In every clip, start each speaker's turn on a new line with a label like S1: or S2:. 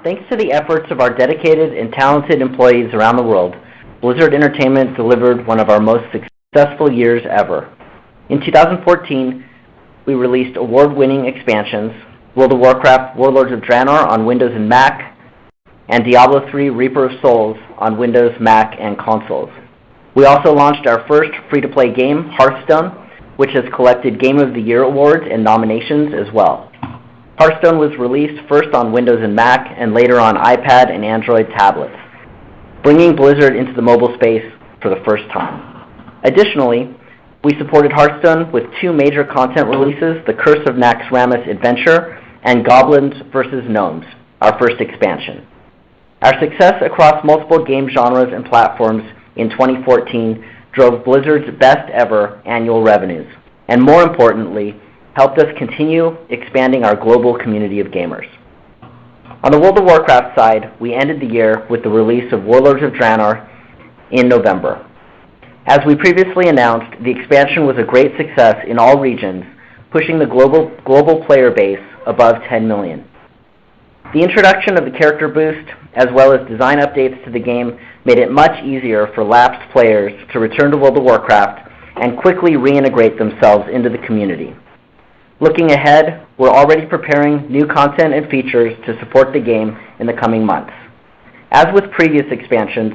S1: Thanks to the efforts of our dedicated and talented employees around the world, Blizzard Entertainment delivered one of our most successful years ever. In 2014, we released award-winning expansions, World of Warcraft Warlords of Draenor on Windows and Mac, and Diablo III Reaper of Souls on Windows, Mac, and consoles. We also launched our first free-to-play game, Hearthstone, which has collected Game of the Year awards and nominations as well. Hearthstone was released first on Windows and Mac and later on iPad and Android tablets, bringing Blizzard into the mobile space for the first time. Additionally, we supported Hearthstone with two major content releases, The Curse of Naxxramas Adventure and Goblins vs. Gnomes, our first expansion. Our success across multiple game genres and platforms in 2014 drove Blizzard's best ever annual revenues, and more importantly, helped us continue expanding our global community of gamers. On the World of Warcraft side, we ended the year with the release of Warlords of Draenor in November. As we previously announced, the expansion was a great success in all regions, pushing the global player base above 10 million. The introduction of the character boost, as well as design updates to the game, made it much easier for lapsed players to return to World of Warcraft and quickly reintegrate themselves into the community. Looking ahead, we're already preparing new content and features to support the game in the coming months. As with previous expansions,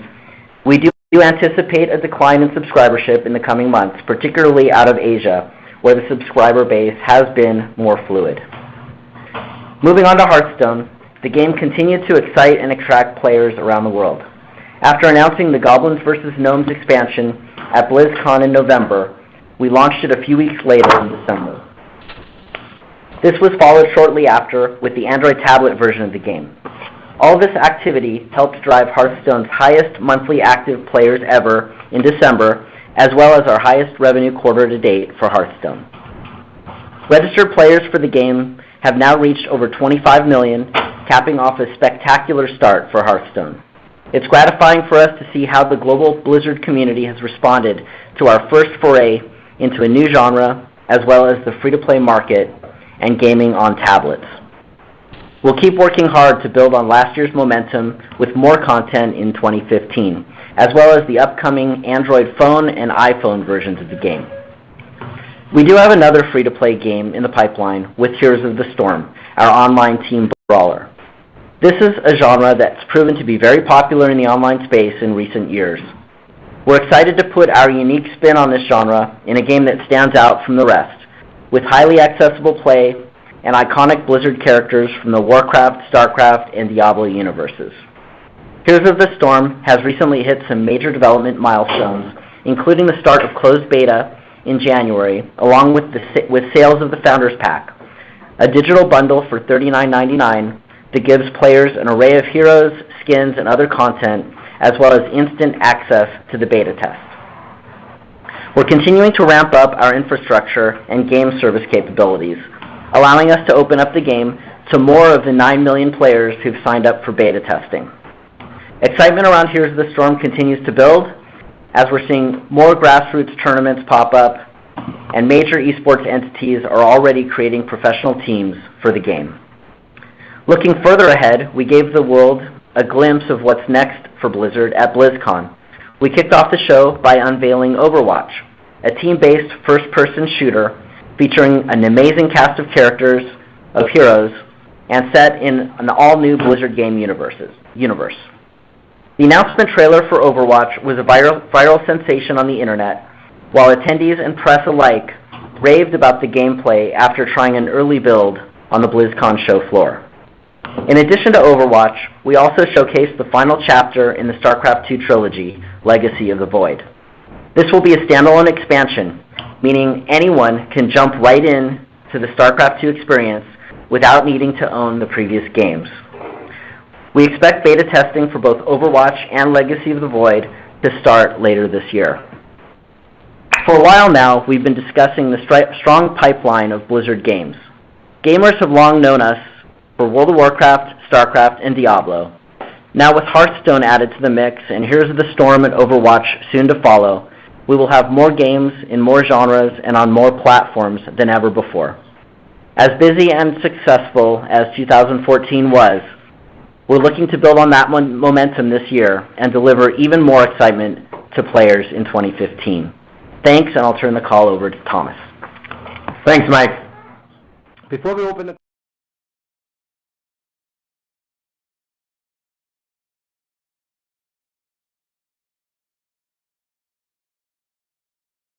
S1: we do anticipate a decline in subscribership in the coming months, particularly out of Asia, where the subscriber base has been more fluid. Moving on to Hearthstone, the game continued to excite and attract players around the world. After announcing the Goblins vs. Gnomes expansion at BlizzCon in November, we launched it a few weeks later in December. This was followed shortly after with the Android tablet version of the game. All this activity helped drive Hearthstone's highest monthly active players ever in December, as well as our highest revenue quarter to date for Hearthstone. Registered players for the game have now reached over 25 million, capping off a spectacular start for Hearthstone. It's gratifying for us to see how the global Blizzard community has responded to our first foray into a new genre, as well as the free-to-play market and gaming on tablets. We'll keep working hard to build on last year's momentum with more content in 2015, as well as the upcoming Android phone and iPhone versions of the game. We do have another free-to-play game in the pipeline with Heroes of the Storm, our online team brawler. This is a genre that's proven to be very popular in the online space in recent years. We're excited to put our unique spin on this genre in a game that stands out from the rest, with highly accessible play and iconic Blizzard characters from the Warcraft, Starcraft, and Diablo universes. Heroes of the Storm has recently hit some major development milestones, including the start of closed beta in January, along with sales of the Founders Pack, a digital bundle for $39.99 that gives players an array of heroes, skins, and other content, as well as instant access to the beta test. We're continuing to ramp up our infrastructure and game service capabilities, allowing us to open up the game to more of the 9 million players who've signed up for beta testing. Excitement around Heroes of the Storm continues to build, as we're seeing more grassroots tournaments pop up, and major esports entities are already creating professional teams for the game. Looking further ahead, we gave the world a glimpse of what's next for Blizzard at BlizzCon. We kicked off the show by unveiling Overwatch, a team-based first-person shooter featuring an amazing cast of characters, of heroes, and set in an all-new Blizzard game universe. The announcement trailer for Overwatch was a viral sensation on the internet, while attendees and press alike raved about the gameplay after trying an early build on the BlizzCon show floor. In addition to Overwatch, we also showcased the final chapter in the Starcraft II trilogy, Legacy of the Void. This will be a standalone expansion, meaning anyone can jump right in to the Starcraft II experience without needing to own the previous games. We expect beta testing for both Overwatch and Legacy of the Void to start later this year. For a while now, we've been discussing the strong pipeline of Blizzard games. Gamers have long known us for World of Warcraft, Starcraft, and Diablo. Now with Hearthstone added to the mix and Heroes of the Storm and Overwatch soon to follow, we will have more games in more genres and on more platforms than ever before. As busy and successful as 2014 was, We're looking to build on that momentum this year and deliver even more excitement to players in 2015. Thanks, and I'll turn the call over to Thomas.
S2: Thanks, Mike. Before we open the